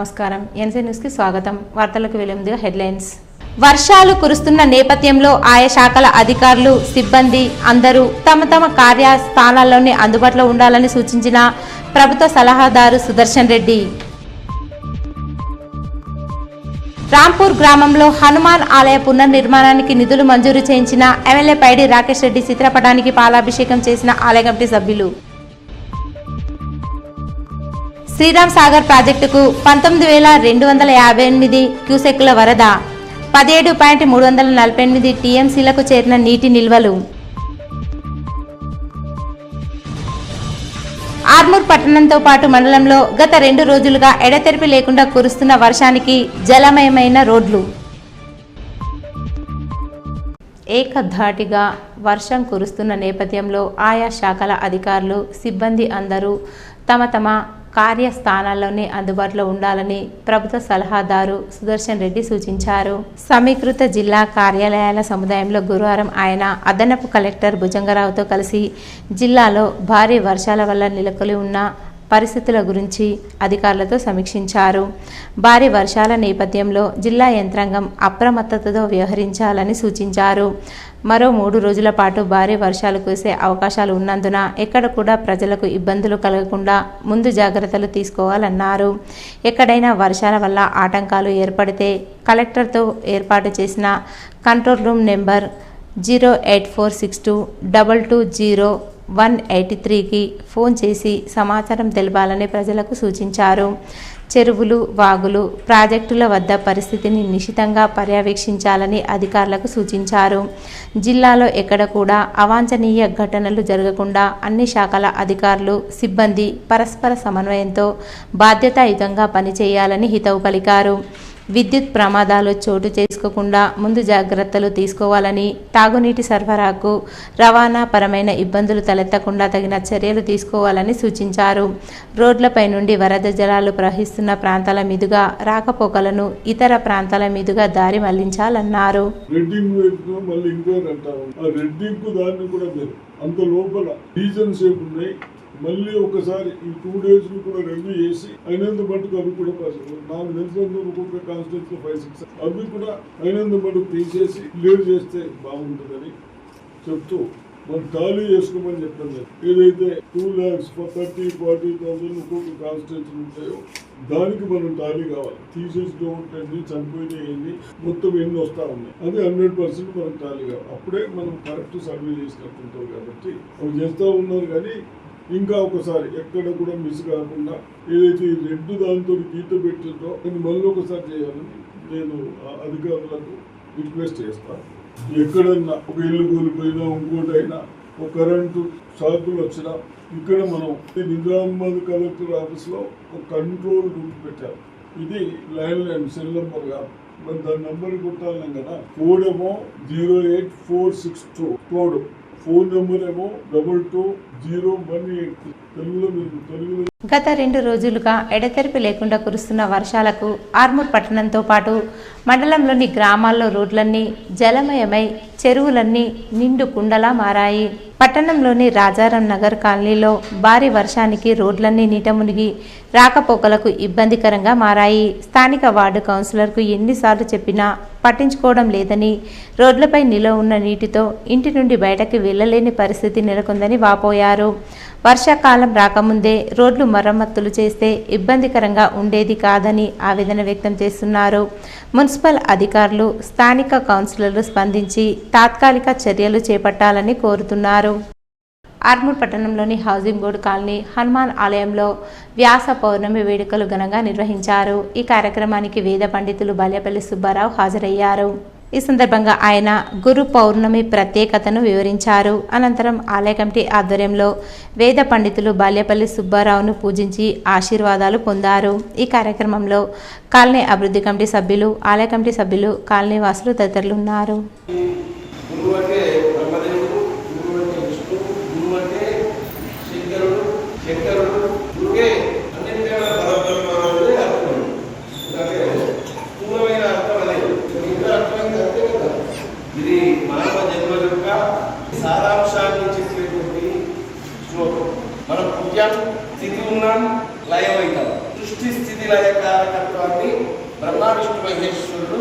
నమస్కారం. ఎన్సీ న్యూస్కి స్వాగతం. వార్తలకు వెళ్లే ముందుగా హెడ్లైన్స్. వర్షాలు కురుస్తున్న నేపథ్యంలో ఆయా శాఖల అధికారులు, సిబ్బంది అందరూ తమ తమ కార్యస్థానాల్లోనే అందుబాటులో ఉండాలని సూచించిన ప్రభుత్వ సలహాదారు సుదర్శన్ రెడ్డి. రాంపూర్ గ్రామంలో హనుమాన్ ఆలయ పునర్నిర్మాణానికి నిధులు మంజూరు చేయించిన ఎమ్మెల్యే పైడి రాకేష్ రెడ్డి చిత్రపటానికి పాలాభిషేకం చేసిన ఆలయ కమిటీ సభ్యులు. శ్రీరామ్ సాగర్ ప్రాజెక్టుకు 19,258 క్యూసెక్కుల వరద, 17.348 టీఎంసీలకు చేరిన నీటి నిల్వలు. ఆర్మూర్ పట్టణంతో పాటు మండలంలో గత 2 రోజులుగా ఎడతెరిపి లేకుండా కురుస్తున్న వర్షానికి జలమయమైన రోడ్లు. ఏకధాటిగా వర్షం కురుస్తున్న నేపథ్యంలో ఆయా శాఖల అధికారులు, సిబ్బంది అందరూ తమ తమ కార్యస్థానాల్లోనే అందుబాటులో ఉండాలని ప్రభుత్వ సలహాదారు సుదర్శన్ రెడ్డి సూచించారు. సమీకృత జిల్లా కార్యాలయాల సముదాయంలో గురువారం ఆయన అదనపు కలెక్టర్ భుజంగరావుతో కలిసి జిల్లాలో భారీ వర్షాల వల్ల నెలకొని ఉన్న పరిస్థితుల గురించి అధికారులతో సమీక్షించారు. భారీ వర్షాల నేపథ్యంలో జిల్లా యంత్రాంగం అప్రమత్తతతో వ్యవహరించాలని సూచించారు. మరో 3 రోజుల పాటు భారీ వర్షాలు కురిసే అవకాశాలు ఉన్నందున ఎక్కడ కూడా ప్రజలకు ఇబ్బందులు కలగకుండా ముందు జాగ్రత్తలు తీసుకోవాలన్నారు. ఎక్కడైనా వర్షాల వల్ల ఆటంకాలు ఏర్పడితే కలెక్టర్తో ఏర్పాటు చేసిన కంట్రోల్ రూమ్ నెంబర్ 08462220183కి ఫోన్ చేసి సమాచారం తెలపాలని ప్రజలకు సూచించారు. చెరువులు, వాగులు, ప్రాజెక్టుల వద్ద పరిస్థితిని నిశితంగా పర్యవేక్షించాలని అధికారులకు సూచించారు. జిల్లాలో ఎక్కడ కూడా అవాంఛనీయ ఘటనలు జరగకుండా అన్ని శాఖల అధికారులు, సిబ్బంది పరస్పర సమన్వయంతో బాధ్యతాయుతంగా పనిచేయాలని హితవు పలికారు. విద్యుత్ ప్రమాదాలు చోటు చేసుకోకుండా ముందు జాగ్రత్తలు తీసుకోవాలని, తాగునీటి సరఫరాకు, రవాణా పరమైన ఇబ్బందులు తలెత్తకుండా తగిన చర్యలు తీసుకోవాలని సూచించారు. రోడ్లపై నుండి వరద జలాలు ప్రవహిస్తున్న ప్రాంతాల మీదుగా రాకపోకలను ఇతర ప్రాంతాల మీదుగా దారి మళ్లించాలన్నారు. మళ్ళీ ఒకసారి ఈ 2 days కూడా రెవ్యూ చేసి అయినంత మటుకు అవి కూడా నాకు తెలిసినంత ఒక్కొక్క కాన్స్టిట్యూన్సీ 5-6 అవి కూడా అయినంత మటుకు తీసేసి క్లియర్ చేస్తే బాగుంటుందని చెప్తూ మనం టాలీ చేసుకోమని చెప్పాను. ఏదైతే 2,30,40,000 ఒక్కొక్క కాన్స్టిట్యూన్సీ ఉంటాయో దానికి మనం టాలీ కావాలి. తీసేసి ఉంటుంది చనిపోయినాయి మొత్తం ఎన్ని వస్తా ఉన్నాయి అది 100% మనకు టాలీ కావాలి. అప్పుడే మనం కరెక్ట్ సర్వే చేసినట్టుంటాం. కాబట్టి అవి చేస్తూ ఉన్నారు. కానీ ఇంకా ఒకసారి ఎక్కడ కూడా మిస్ కాకుండా ఏదైతే ఈ రెడ్డు దాంతో గీత పెట్టిందో అది మళ్ళీ ఒకసారి చేయాలని నేను అధికారులకు రిక్వెస్ట్ చేస్తాను. ఎక్కడన్నా ఒక ఇల్లు కూలిపోయినా, ఇంకోటైనా ఒక కరెంటు షాకులు వచ్చినా ఇక్కడ మనం నిజామాబాద్ కలెక్టర్ ఆఫీస్లో ఒక కంట్రోల్ రూమ్ పెట్టారు. ఇది ల్యాండ్ లైన్ సెల్ నెంబర్ కాదు, మరి దాని నెంబర్ కొట్టాలి కదా. కోడ్ ఏమో 08462 కోడ్, ఫోన్ నెంబర్ ఏమో 220183. గత 2 రోజులుగా ఎడతెరిపి లేకుండా కురుస్తున్న వర్షాలకు ఆర్మూర్ పట్టణంతో పాటు మండలంలోని గ్రామాల్లో రోడ్లన్నీ జలమయమై చెరువులన్నీ నిండు కుండలా మారాయి. పట్టణంలోని రాజారాం నగర్ కాలనీలో భారీ వర్షానికి రోడ్లన్నీ నీట మునిగి రాకపోకలకు ఇబ్బందికరంగా మారాయి. స్థానిక వార్డు కౌన్సిలర్కు ఎన్నిసార్లు చెప్పినా పట్టించుకోవడం లేదని, రోడ్లపై నిలవ ఉన్న నీటితో ఇంటి నుండి బయటకు వెళ్లలేని పరిస్థితి నెలకొందని వాపోయారు. వర్షాకాలం రాకముందే రోడ్లు మరమ్మతులు చేస్తే ఇబ్బందికరంగా ఉండేది కాదని ఆవేదన వ్యక్తం చేస్తున్నారు. మున్సిపల్ అధికారులు, స్థానిక కౌన్సిలర్లు స్పందించి తాత్కాలిక చర్యలు చేపట్టాలని కోరుతున్నారు. ఆర్మూర్ పట్టణంలోని హౌసింగ్ బోర్డు కాలనీ హనుమాన్ ఆలయంలో వ్యాస పౌర్ణమి వేడుకలు ఘనంగా నిర్వహించారు. ఈ కార్యక్రమానికి వేద పండితులు బాల్యపల్లి సుబ్బారావు హాజరయ్యారు. ఈ సందర్భంగా ఆయన గురు పౌర్ణమి ప్రత్యేకతను వివరించారు. అనంతరం ఆలయ కమిటీ ఆధ్వర్యంలో వేద పండితులు బాల్యపల్లి సుబ్బారావును పూజించి ఆశీర్వాదాలు పొందారు. ఈ కార్యక్రమంలో కాలనీ అభివృద్ధి కమిటీ సభ్యులు, ఆలయ కమిటీ సభ్యులు, కాలనీ వాసులు తదితరులు ఉన్నారు. సారాంశాన్ని చెప్పేటువంటి శ్లోకం. మన పుణ్యం స్థితి ఉన్నాం, లయమవుతాం. సృష్టి స్థితి లయ కారకత్వ మహేశ్వరుడు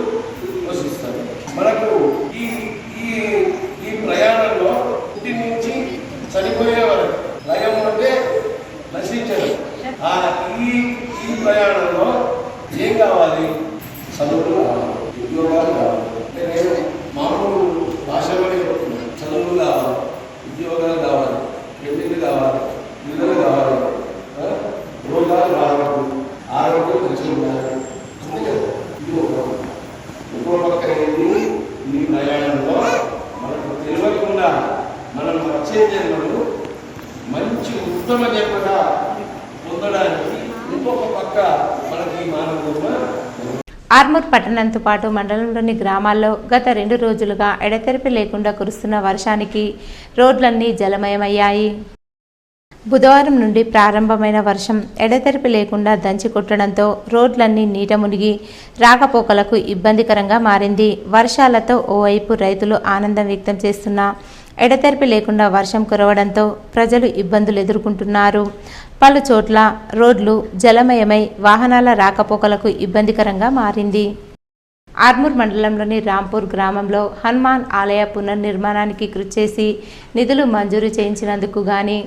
వసిస్తారు. మనకు ఈ ఈ ఈ ప్రయాణంలో పుట్టి నుంచి చనిపోయే వరకు, లయం అంటే నశించడం. ఈ ఈ ప్రయాణంలో ఏం కావాలి? చదువులు కావాలి, ఉద్యోగాలు కావాలి. అంటే నేను మామూలు భాషలోనే చెప్తున్నాను. చదువులు కావాలి, ఉద్యోగాలు కావాలి, పెళ్లిళ్ళు కావాలి, పిల్లలు కావాలి, రోగాలు రావడం, ఆరోగ్యం మంచిగా ఉండాలి. ఇది ఇంకో పక్క ఈ ప్రయాణంలో మనకు తెలియకుండా మనం వచ్చే జన్మలు మంచి ఉత్తమ జన్మగా పొందడానికి ఇంకొక పక్క మనకి ఈ మానవ ఆర్మూర్ పట్టణంతో పాటు మండలంలోని గ్రామాల్లో గత 2 రోజులుగా ఎడతెరిపి లేకుండా కురుస్తున్న వర్షానికి రోడ్లన్నీ జలమయమయ్యాయి. బుధవారం నుండి ప్రారంభమైన వర్షం ఎడతెరిపి లేకుండా దంచి కొట్టడంతో రోడ్లన్నీ నీట మునిగి రాకపోకలకు ఇబ్బందికరంగా మారింది. వర్షాలతో ఓవైపు రైతులు ఆనందం వ్యక్తం చేస్తున్నా ఎడతెరిపి లేకుండా వర్షం కురవడంతో ప్రజలు ఇబ్బందులు ఎదుర్కొంటున్నారు. పలు చోట్ల రోడ్లు జలమయమై వాహనాల రాకపోకలకు ఇబ్బందికరంగా మారింది. ఆర్మూర్ మండలంలోని రాంపూర్ గ్రామంలో హనుమాన్ ఆలయ పునర్నిర్మాణానికి కృషి చేసి నిధులు మంజూరు చేయించినందుకు గాని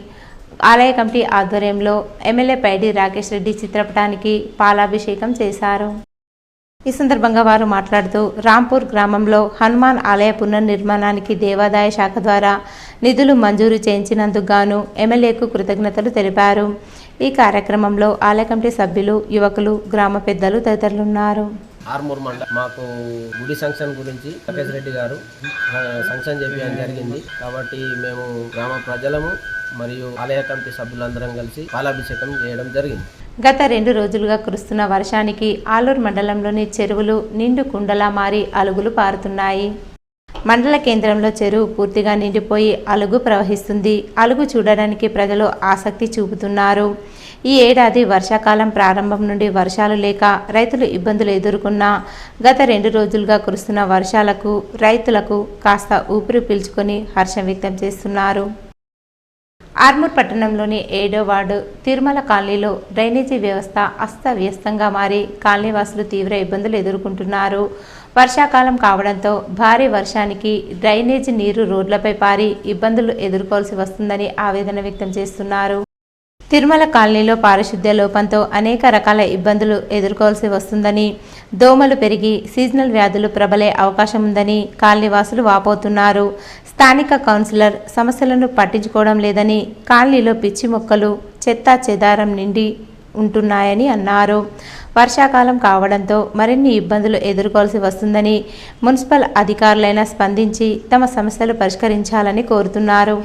ఆలయ కమిటీ ఆధ్వర్యంలో ఎమ్మెల్యే పైడి రాకేష్ రెడ్డి చిత్రపటానికి పాలాభిషేకం చేశారు. ఈ సందర్భంగా వారు మాట్లాడుతూ రాంపూర్ గ్రామంలో హనుమాన్ ఆలయ పునర్నిర్మాణానికి దేవాదాయ శాఖ ద్వారా నిధులు మంజూరు చేయించినందుకు గాను ఎమ్మెల్యేకు కృతజ్ఞతలు తెలిపారు. ఈ కార్యక్రమంలో ఆలయ కమిటీ సభ్యులు, యువకులు, గ్రామ పెద్దలు తదితరులున్నారు. ఆర్మూర్ మండలం మాకు గుడి సంక్షన్ గురించి రాకేష్ రెడ్డి గారు సంక్షన్ చేయడం జరిగింది. కాబట్టి మేము గ్రామ ప్రజలము మరియు ఆలయ కమిటీ సభ్యులందరం కలిసి పాలాభిషేకం చేయడం జరిగింది. గత 2 రోజులుగా కురుస్తున్న వర్షానికి ఆలూరు మండలంలోని చెరువులు నిండు కుండలా మారి అలుగులు పారుతున్నాయి. మండల కేంద్రంలో చెరువు పూర్తిగా నిండిపోయి అలుగు ప్రవహిస్తుంది. అలుగు చూడడానికి ప్రజలు ఆసక్తి చూపుతున్నారు. ఈ ఏడాది వర్షాకాలం ప్రారంభం నుండి వర్షాలు లేక రైతులు ఇబ్బందులు ఎదుర్కొన్నా గత 2 రోజులుగా కురుస్తున్న వర్షాలకు రైతులకు కాస్త ఊపిరి పీల్చుకొని హర్షం వ్యక్తం చేస్తున్నారు. ఆర్మూర్ పట్టణంలోని 7వ వార్డు తిరుమల కాలనీలో డ్రైనేజీ వ్యవస్థ అస్తవ్యస్తంగా మారి కాలనీవాసులు తీవ్ర ఇబ్బందులు ఎదుర్కొంటున్నారు. వర్షాకాలం కావడంతో భారీ వర్షానికి డ్రైనేజీ నీరు రోడ్లపై పారి ఇబ్బందులు ఎదుర్కోవాల్సి వస్తుందని ఆవేదన వ్యక్తం చేస్తున్నారు. తిరుమల కాలనీలో పారిశుద్ధ్య లోపంతో అనేక రకాల ఇబ్బందులు ఎదుర్కోవాల్సి వస్తుందని, దోమలు పెరిగి సీజనల్ వ్యాధులు ప్రబలే అవకాశం ఉందని కాలనీవాసులు వాపోతున్నారు. స్థానిక కౌన్సిలర్ సమస్యలను పట్టించుకోవడం లేదని, కాలనీలో పిచ్చి మొక్కలు చెత్త చెదారం నిండి ఉంటున్నాయని అన్నారు. వర్షాకాలం కావడంతో మరిన్ని ఇబ్బందులు ఎదుర్కోవాల్సి వస్తుందని మున్సిపల్ అధికారులైనా స్పందించి తమ సమస్యలు పరిష్కరించాలని కోరుతున్నారు.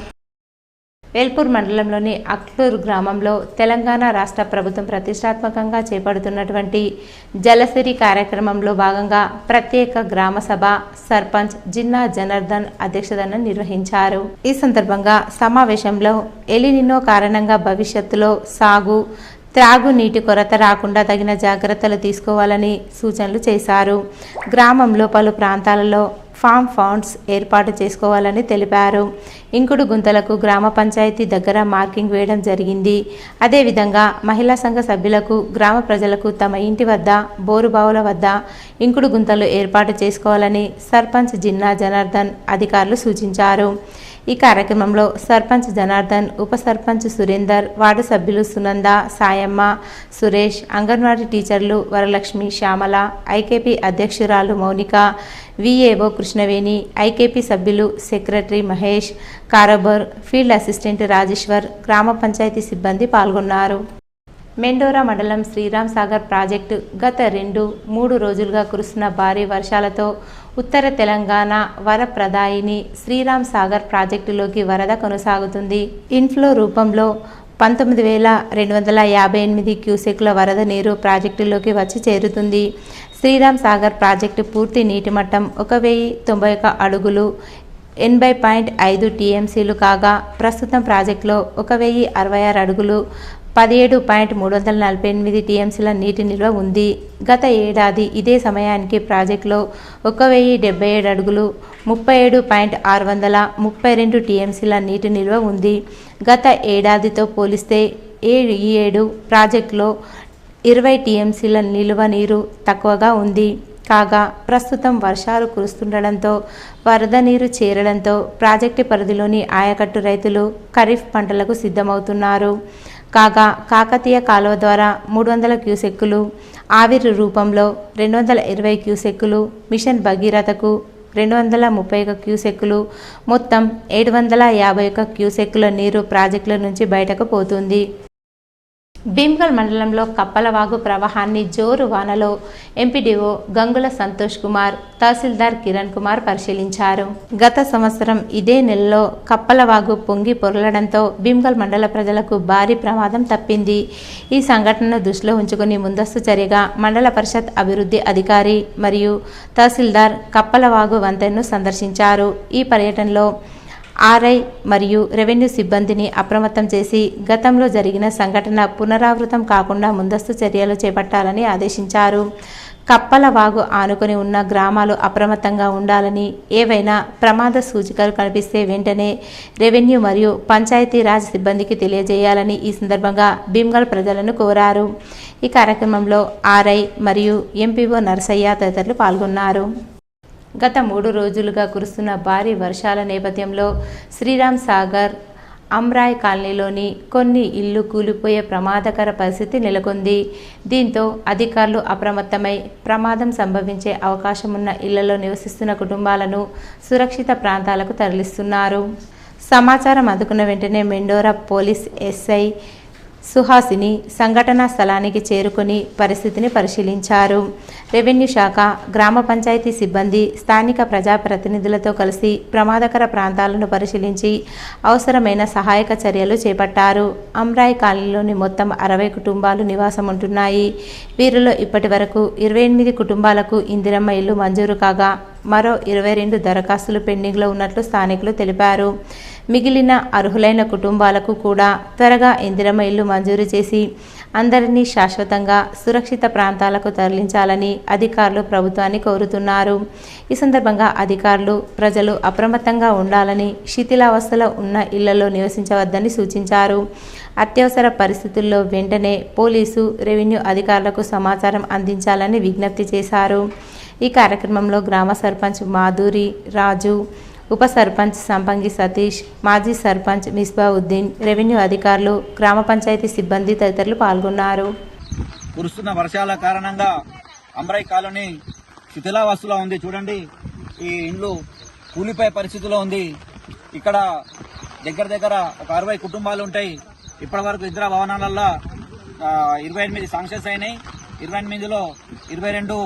వేల్పూర్ మండలంలోని అక్లూరు గ్రామంలో తెలంగాణ రాష్ట్ర ప్రభుత్వం ప్రతిష్టాత్మకంగా చేపడుతున్నటువంటి జలసిరి కార్యక్రమంలో భాగంగా ప్రత్యేక గ్రామ సభ సర్పంచ్ జిన్నా జనార్దన్ అధ్యక్షతన నిర్వహించారు. ఈ సందర్భంగా సమావేశంలో ఎలినినో కారణంగా భవిష్యత్తులో సాగు త్రాగునీటి కొరత రాకుండా తగిన జాగ్రత్తలు తీసుకోవాలని సూచనలు చేశారు. గ్రామంలో పలు ప్రాంతాలలో ఫామ్ ఫౌండ్స్ ఏర్పాటు చేసుకోవాలని తెలిపారు. ఇంకుడు గుంతలకు గ్రామ పంచాయతీ దగ్గర మార్కింగ్ వేయడం జరిగింది. అదేవిధంగా మహిళా సంఘ సభ్యులకు, గ్రామ ప్రజలకు తమ ఇంటి వద్ద బోరుబావుల వద్ద ఇంకుడు గుంతలు ఏర్పాటు చేసుకోవాలని సర్పంచ్ జిన్నా జనార్దన్ అధికారులు సూచించారు. ఈ కార్యక్రమంలో సర్పంచ్ జనార్దన్, ఉప సర్పంచ్ సురేందర్, వార్డు సభ్యులు సునంద, సాయమ్మ, సురేష్, అంగన్వాడీ టీచర్లు వరలక్ష్మి, శ్యామల, ఐకేపీ అధ్యక్షురాలు మౌనిక, విఏఓ కృష్ణవేణి, ఐకేపీ సభ్యులు సెక్రటరీ మహేష్, కారోబర్, ఫీల్డ్ అసిస్టెంట్ రాజేశ్వర్, గ్రామ పంచాయతీ సిబ్బంది పాల్గొన్నారు. మెండోరా మండలం శ్రీరామ్ సాగర్ ప్రాజెక్టు గత 2-3 రోజులుగా కురుస్తున్న భారీ వర్షాలతో ఉత్తర తెలంగాణ వరప్రదాయిని శ్రీరామ్ సాగర్ ప్రాజెక్టులోకి వరద కొనసాగుతుంది. ఇన్ఫ్లో రూపంలో 19,258 క్యూసెక్ల వరద నీరు ప్రాజెక్టులోకి వచ్చి చేరుతుంది. శ్రీరామ్ సాగర్ ప్రాజెక్టు పూర్తి నీటి మట్టం 1,091 అడుగులు 80.5 టీఎంసీలు కాగా ప్రస్తుతం ప్రాజెక్టులో 1,066 అడుగులు 17.348 టీఎంసీల నీటి నిల్వ ఉంది. గత ఏడాది ఇదే సమయానికి ప్రాజెక్టులో 1,077 అడుగులు 37.632 టీఎంసీల నీటి నిల్వ ఉంది. గత ఏడాదితో పోలిస్తే ఈ ఏడు ప్రాజెక్టులో 20 టీఎంసీల నిల్వ నీరు తక్కువగా ఉంది. కాగా ప్రస్తుతం వర్షాలు కురుస్తుండడంతో వరద నీరు చేరడంతో ప్రాజెక్టు పరిధిలోని ఆయకట్టు రైతులు ఖరీఫ్ పంటలకు సిద్ధమవుతున్నారు. కాగా కాకతీయ కాలువ ద్వారా 300 క్యూసెక్కులు, ఆవిరి రూపంలో 220 క్యూసెక్కులు, మిషన్ భగీరథకు 231 క్యూసెక్కులు, మొత్తం 751 క్యూసెక్కుల నీరు ప్రాజెక్టుల నుంచి బయటకు పోతుంది. భీమ్గల్ మండలంలో కప్పలవాగు ప్రవాహాన్ని జోరు వానలో ఎంపీడీఓ గంగుల సంతోష్ కుమార్, తహసీల్దార్ కిరణ్ కుమార్ పరిశీలించారు. గత సంవత్సరం ఇదే నెలలో కప్పలవాగు పొంగి పొరలడంతో భీమ్గల్ మండల ప్రజలకు భారీ ప్రమాదం తప్పింది. ఈ సంఘటనను దృష్టిలో ఉంచుకుని ముందస్తు చర్యగా మండల పరిషత్ అభివృద్ధి అధికారి మరియు తహసీల్దార్ కప్పలవాగు వంతెనను సందర్శించారు. ఈ పర్యటనలో ఆర్ఐ మరియు రెవెన్యూ సిబ్బందిని అప్రమత్తం చేసి గతంలో జరిగిన సంఘటన పునరావృతం కాకుండా ముందస్తు చర్యలు చేపట్టాలని ఆదేశించారు. కప్పలవాగు ఆనుకొని ఉన్న గ్రామాలు అప్రమత్తంగా ఉండాలని, ఏవైనా ప్రమాద సూచికలు కనిపిస్తే వెంటనే రెవెన్యూ మరియు పంచాయతీరాజ్ సిబ్బందికి తెలియజేయాలని ఈ సందర్భంగా భీమ్గల్ ప్రజలను కోరారు. ఈ కార్యక్రమంలో ఆర్ఐ మరియు ఎంపీఓ నరసయ్య తదితరులు పాల్గొన్నారు. గత 3 రోజులుగా కురుస్తున్న భారీ వర్షాల నేపథ్యంలో శ్రీరామ్ సాగర్ అమ్రాయ్ కాలనీలోని కొన్ని ఇళ్లు కూలిపోయే ప్రమాదకర పరిస్థితి నెలకొంది. దీంతో అధికారులు అప్రమత్తమై ప్రమాదం సంభవించే అవకాశమున్న ఇళ్లలో నివసిస్తున్న కుటుంబాలను సురక్షిత ప్రాంతాలకు తరలిస్తున్నారు. సమాచారం అందుకున్న వెంటనే మెండోరా పోలీస్ ఎస్ఐ సుహాసిని సంఘటనా స్థలానికి చేరుకుని పరిస్థితిని పరిశీలించారు. రెవెన్యూ శాఖ, గ్రామ పంచాయతీ సిబ్బంది, స్థానిక ప్రజాప్రతినిధులతో కలిసి ప్రమాదకర ప్రాంతాలను పరిశీలించి అవసరమైన సహాయక చర్యలు చేపట్టారు. అమ్రాయ్ కాలనీలోని మొత్తం 60 కుటుంబాలు నివాసం ఉంటున్నాయి. వీరిలో ఇప్పటి వరకు 28 కుటుంబాలకు ఇందిరమ్మ ఇల్లు మంజూరు కాగా మరో 22 దరఖాస్తులు పెండింగ్లో ఉన్నట్లు స్థానికులు తెలిపారు. మిగిలిన అర్హులైన కుటుంబాలకు కూడా త్వరగా ఇందిరమ్మ ఇల్లు మంజూరు చేసి అందరినీ శాశ్వతంగా సురక్షిత ప్రాంతాలకు తరలించాలని అధికారులు ప్రభుత్వాన్ని కోరుతున్నారు. ఈ సందర్భంగా అధికారులు, ప్రజలు అప్రమత్తంగా ఉండాలని, శిథిలావస్థలో ఉన్న ఇళ్లలో నివసించవద్దని సూచించారు. అత్యవసర పరిస్థితుల్లో వెంటనే పోలీసు, రెవెన్యూ అధికారులకు సమాచారం అందించాలని విజ్ఞప్తి చేశారు. ఈ కార్యక్రమంలో గ్రామ సర్పంచ్ మాధురి రాజు, ఉప సర్పంచ్ సంపంగి సతీష్, మాజీ సర్పంచ్ మిస్బావుద్దీన్, రెవెన్యూ అధికారులు, గ్రామ పంచాయతీ సిబ్బంది తదితరులు పాల్గొన్నారు. కురుస్తున్న వర్షాల కారణంగా అమ్రాయ్ కాలనీ శిథిలావస్థలో ఉంది. చూడండి, ఈ ఇండ్లు కూలిపోయే పరిస్థితిలో ఉంది. ఇక్కడ దగ్గర ఒక 60 కుటుంబాలు ఉంటాయి. ఇప్పటి వరకు ఇందిరా భవనాలలో 28 శాంక్షన్స్ అయినాయి. 28లో 22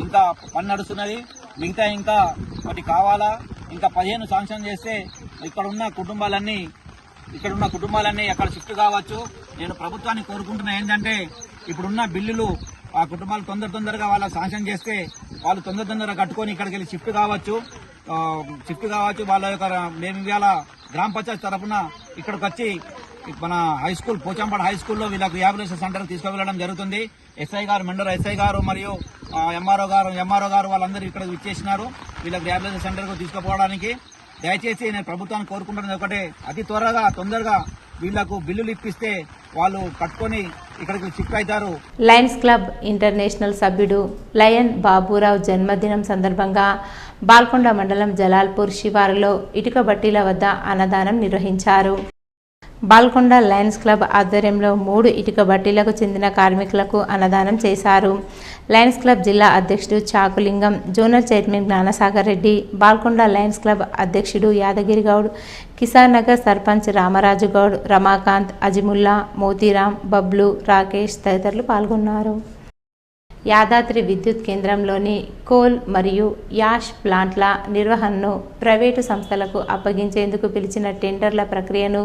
ఇంకా పని నడుస్తున్నది. మిగతా ఇంకా వాటి కావాలా. ఇంకా 15 శాంక్షన్ చేస్తే ఇక్కడున్న కుటుంబాలన్నీ అక్కడ షిఫ్ట్ కావచ్చు. నేను ప్రభుత్వాన్ని కోరుకుంటున్నా ఏంటంటే ఇప్పుడున్న బిల్లులు ఆ కుటుంబాలు తొందరగా వాళ్ళకి శాంక్షన్ చేస్తే వాళ్ళు తొందరగా కట్టుకొని ఇక్కడికి వెళ్ళి షిఫ్ట్ కావచ్చు. వాళ్ళ యొక్క మేము ఇవాళ గ్రామ పంచాయతీ తరఫున ఇక్కడికి వచ్చి మన హై స్కూల్ పోచంపాడు హై స్కూల్లో వీళ్ళకి రిహాబిలిటేషన్ సెంటర్ తీసుకువెళ్ళడం జరుగుతుంది. ఎస్ఐ గారు, మెండోరా ఎస్ఐ గారు మరియు ఎంఆర్ఓ గారు వాళ్ళందరూ ఇక్కడ ఇచ్చేసినారు వీళ్ళకి రిహాబిలిటేషన్ సెంటర్కు తీసుకుపోవడానికి. దయచేసి నేను ప్రభుత్వాన్ని కోరుకుంటున్నది ఒకటే, అతి తొందరగా వీళ్లకు బిల్లులు ఇప్పిస్తే వాళ్ళు కట్టుకొని ఇక్కడికి షిఫ్ట్ అవుతారు. లయన్స్ క్లబ్ ఇంటర్నేషనల్ సభ్యుడు లయన్ బాబురావు జన్మదినం సందర్భంగా బాల్కొండ మండలం జలాల్పూర్ శివారులో ఇటుక బట్టీల వద్ద అన్నదానం నిర్వహించారు. బాల్కొండ లయన్స్ క్లబ్ ఆధ్వర్యంలో 3 ఇటుక బట్టీలకు చెందిన కార్మికులకు అన్నదానం చేశారు. లయన్స్ క్లబ్ జిల్లా అధ్యక్షుడు Chakulingam, zonal chairman Gnanasagar Reddy, Balkonda lions club అధ్యక్షుడు యాదగిరి గౌడ్, కిసాన్ నగర్ సర్పంచ్ రామరాజు గౌడ్, రమాకాంత్, అజిముల్లా, మోతీరాం, బబ్లు, రాకేష్ తదితరులు పాల్గొన్నారు. యాదాద్రి విద్యుత్ కేంద్రంలోని కోల్ మరియు యాష్ ప్లాంట్ల నిర్వహణను ప్రైవేటు సంస్థలకు అప్పగించేందుకు పిలిచిన టెండర్ల ప్రక్రియను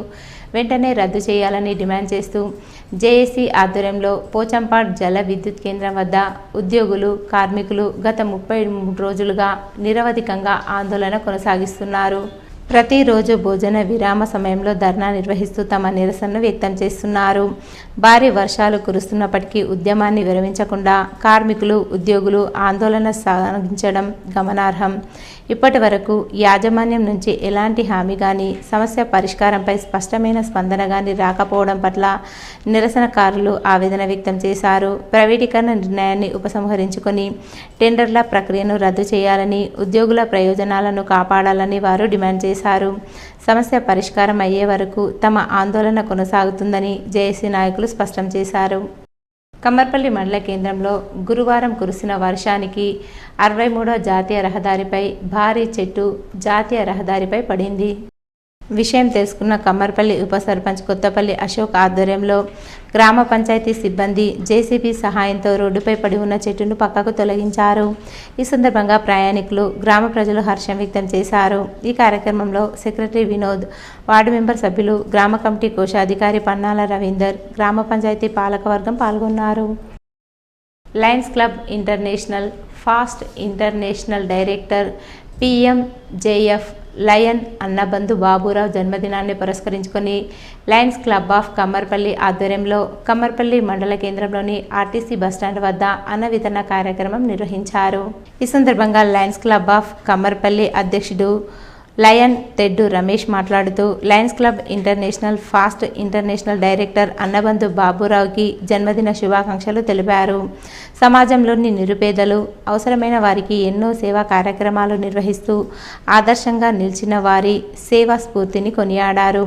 వెంటనే రద్దు చేయాలని డిమాండ్ చేస్తూ జేఏసీ ఆధ్వర్యంలో పోచంపాడ్ జల విద్యుత్ కేంద్రం వద్ద ఉద్యోగులు, కార్మికులు గత 33 రోజులుగా నిరవధికంగా ఆందోళన కొనసాగిస్తున్నారు. ప్రతిరోజు భోజన విరామ సమయంలో ధర్నా నిర్వహిస్తూ తమ నిరసనను వ్యక్తం చేస్తున్నారు. భారీ వర్షాలు కురుస్తున్నప్పటికీ ఉద్యమాన్ని విరమించకుండా కార్మికులు, ఉద్యోగులు ఆందోళన సాగించడం గమనార్హం. ఇప్పటి వరకు యాజమాన్యం నుంచి ఎలాంటి హామీ కానీ, సమస్య పరిష్కారంపై స్పష్టమైన స్పందన కానీ రాకపోవడం పట్ల నిరసనకారులు ఆవేదన వ్యక్తం చేశారు. ప్రైవేటీకరణ నిర్ణయాన్ని ఉపసంహరించుకొని టెండర్ల ప్రక్రియను రద్దు చేయాలని, ఉద్యోగుల ప్రయోజనాలను కాపాడాలని వారు డిమాండ్ చేశారు. సమస్య పరిష్కారం అయ్యే వరకు తమ ఆందోళన కొనసాగుతుందని జేఏసీ నాయకులు స్పష్టం చేశారు. కమ్మర్పల్లి మండల కేంద్రంలో గురువారం కురిసిన వర్షానికి 63వ జాతీయ రహదారిపై భారీ చెట్టు జాతీయ రహదారిపై పడింది. విషయం తెలుసుకున్న కమ్మర్పల్లి ఉప సర్పంచ్ కొత్తపల్లి అశోక్ ఆధ్వర్యంలో గ్రామ పంచాయతీ సిబ్బంది జేసీబీ సహాయంతో రోడ్డుపై పడి ఉన్న చెట్టును పక్కకు తొలగించారు. ఈ సందర్భంగా ప్రయాణికులు, గ్రామ ప్రజలు హర్షం వ్యక్తం చేశారు. ఈ కార్యక్రమంలో సెక్రటరీ వినోద్, వార్డు మెంబర్ సభ్యులు, గ్రామ కమిటీ కోశాధికారి పన్నాల రవీందర్, గ్రామ పంచాయతీ పాలకవర్గం పాల్గొన్నారు. Lions club international past international director PMJF lion Annabandhu Baburao జన్మదినాన్ని పురస్కరించుకొని లయన్స్ క్లబ్ ఆఫ్ కమ్మర్పల్లి ఆధ్వర్యంలో కమ్మర్పల్లి మండల కేంద్రంలోని ఆర్టీసీ బస్టాండ్ వద్ద అన్న వితరణ కార్యక్రమం నిర్వహించారు. ఈ సందర్భంగా లయన్స్ క్లబ్ ఆఫ్ కమ్మర్పల్లి అధ్యక్షుడు లయన్ తెడ్డు రమేష్ మాట్లాడుతూ lions club international past international director Annabandhu బాబురావుకి జన్మదిన శుభాకాంక్షలు తెలిపారు. సమాజంలోని నిరుపేదలు, అవసరమైన వారికి ఎన్నో సేవా కార్యక్రమాలు నిర్వహిస్తూ ఆదర్శంగా నిలిచిన వారి సేవా స్ఫూర్తిని కొనియాడారు.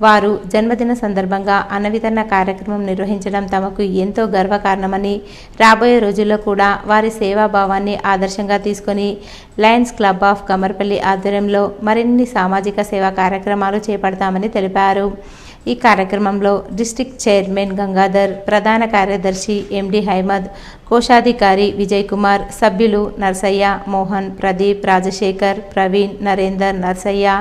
వారు జన్మదిన సందర్భంగా అన్న వితరణ కార్యక్రమం నిర్వహించడం తమకు ఎంతో గర్వకారణమని, రాబోయే రోజుల్లో కూడా వారి సేవాభావాన్ని ఆదర్శంగా తీసుకొని లయన్స్ క్లబ్ ఆఫ్ కమ్మర్పల్లి ఆధ్వర్యంలో మరిన్ని సామాజిక సేవా కార్యక్రమాలు చేపడతామని తెలిపారు. ఈ కార్యక్రమంలో డిస్ట్రిక్ట్ చైర్మన్ గంగాధర్, ప్రధాన కార్యదర్శి ఎండి హైమద్, కోశాధికారి విజయ్ కుమార్, సభ్యులు నర్సయ్య, మోహన్, ప్రదీప్, రాజశేఖర్, ప్రవీణ్, నరేందర్, నర్సయ్య,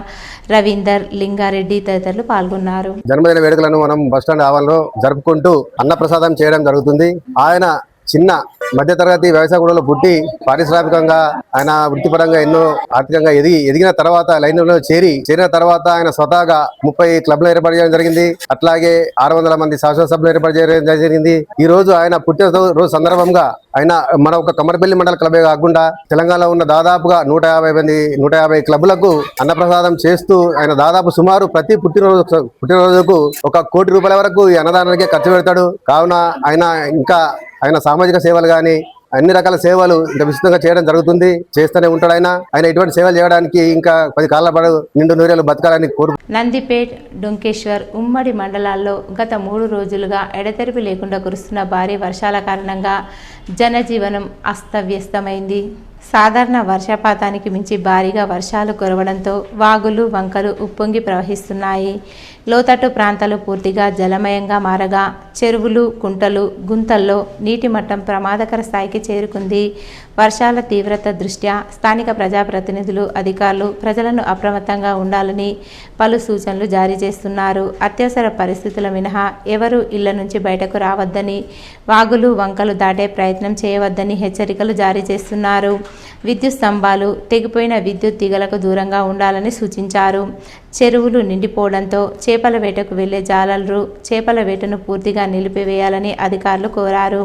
రవీందర్, లింగారెడ్డి తదితరులు పాల్గొన్నారు. జన్మదిన వేడుకలను మనం బస్టాండ్ ఆవరణలో జరుపుకుంటూ అన్నప్రసాదం చేయడం జరుగుతుంది. ఆయన చిన్న మధ్యతరగతి వ్యవసాయ కుటుంబంలో పుట్టి పారిశ్రామికంగా ఆయన వృత్తిపరంగా ఎన్నో ఆర్థికంగా ఎదిగిన తర్వాత లైన్లో చేరిన తర్వాత ఆయన స్వతహాగా 30 క్లబ్లు ఏర్పాటు చేయడం జరిగింది. అట్లాగే 600 మంది శాశ్వత సభ్యులు ఏర్పాటు చేయడం జరిగింది. ఈ రోజు ఆయన పుట్టినరోజు సందర్భంగా ఆయన మన ఒక కమ్మర్పల్లి మండల క్లబే కాకుండా తెలంగాణలో ఉన్న దాదాపుగా 150 క్లబ్లకు అన్నప్రసాదం చేస్తూ ఆయన దాదాపు సుమారు ప్రతి పుట్టినరోజుకు 1 కోటి రూపాయల వరకు ఈ అన్నదానానికి ఖర్చు పెడతాడు. కావున ఆయన సామాజిక సేవలు కానీ అన్ని రకాల సేవలు ఇంకా విస్తృతంగా చేయడం జరుగుతుంది, చేస్తూనే ఉంటాడు. ఆయన ఇటువంటి సేవలు చేయడానికి ఇంకా 10 కాళ్ళ పాటు నిండు నూరేళ్లు బతకాలని కోరు. నందిపేట్, డొంకేశ్వర్ ఉమ్మడి మండలాల్లో గత 3 రోజులుగా ఎడతెరిపి లేకుండా కురుస్తున్న భారీ వర్షాల కారణంగా జనజీవనం అస్తవ్యస్తమైంది. సాధారణ వర్షపాతానికి మించి భారీగా వర్షాలు కురవడంతో వాగులు, వంకలు ఉప్పొంగి ప్రవహిస్తున్నాయి. లోతట్టు ప్రాంతాలు పూర్తిగా జలమయంగా మారగా చెరువులు, కుంటలు, గుంతల్లో నీటి మట్టం ప్రమాదకర స్థాయికి చేరుకుంది. వర్షాల తీవ్రత దృష్ట్యా స్థానిక ప్రజాప్రతినిధులు, అధికారులు ప్రజలను అప్రమత్తంగా ఉండాలని పలు సూచనలు జారీ చేస్తున్నారు. అత్యవసర పరిస్థితుల మినహా ఎవరూ ఇళ్ల నుంచి బయటకు రావద్దని, వాగులు, వంకలు దాటే ప్రయత్నం చేయవద్దని హెచ్చరికలు జారీ చేస్తున్నారు. విద్యుత్ స్తంభాలు, తెగిపోయిన విద్యుత్ తీగలకు దూరంగా ఉండాలని సూచించారు. చెరువులు నిండిపోవడంతో చేపల వేటకు వెళ్లే జాలర్లు చేపల వేటను పూర్తిగా నిలిపివేయాలని అధికారులు కోరారు.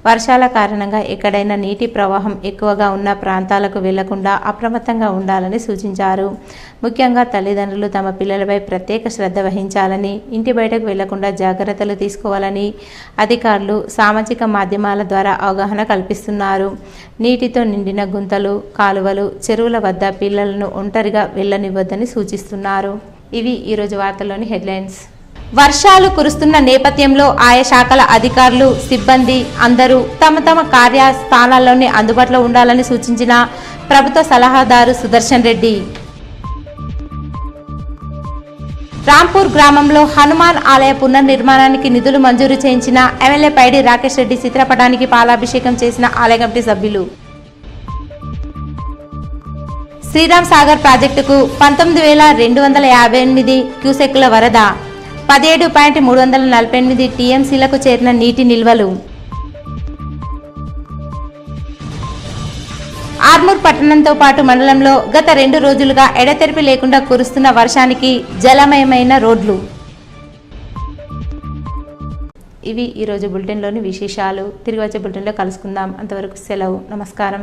వర్షాల కారణంగా ఎక్కడైనా నీటి ప్రవాహం ఎక్కువగా ఉన్న ప్రాంతాలకు వెళ్లకుండా అప్రమత్తంగా ఉండాలని సూచించారు. ముఖ్యంగా తల్లిదండ్రులు తమ పిల్లలపై ప్రత్యేక శ్రద్ధ వహించాలని, ఇంటి బయటకు వెళ్లకుండా జాగ్రత్తలు తీసుకోవాలని అధికారులు సామాజిక మాధ్యమాల ద్వారా అవగాహన కల్పిస్తున్నారు. నీటితో నిండిన గుంతలు, కాలువలు, చెరువుల వద్ద పిల్లలను ఒంటరిగా వెళ్లనివ్వద్దని సూచిస్తున్నారు. ఇవి ఈరోజు వార్తల్లోని హెడ్లైన్స్. వర్షాలు కురుస్తున్న నేపథ్యంలో ఆయా శాఖల అధికారులు, సిబ్బంది అందరూ తమ కార్యస్థానాల్లోనే అందుబాటులో ఉండాలని సూచించిన ప్రభుత్వ సలహాదారు సుదర్శన్ రెడ్డి. రాంపూర్ గ్రామంలో హనుమాన్ ఆలయ పునర్నిర్మాణానికి నిధులు మంజూరు చేయించిన ఎమ్మెల్యే పైడి రాకేష్ రెడ్డి చిత్రపటానికి పాలాభిషేకం చేసిన ఆలయ కమిటీ సభ్యులు. శ్రీరామ్ సాగర్ ప్రాజెక్టుకు 19,258 క్యూసెక్కుల వరద, 17.348 టీఎంసీలకు చేరిన నీటి నిల్వలు. ఆర్మూర్ పట్టణంతో పాటు మండలంలో గత 2 రోజులుగా ఎడతెరిపి లేకుండా కురుస్తున్న వర్షానికి జలమయమైన రోడ్లు. ఇవి ఈరోజు బులెటిన్లోని విశేషాలు. తిరిగి వచ్చే బులెటిన్లో కలుసుకుందాం. అంతవరకు సెలవు. నమస్కారం.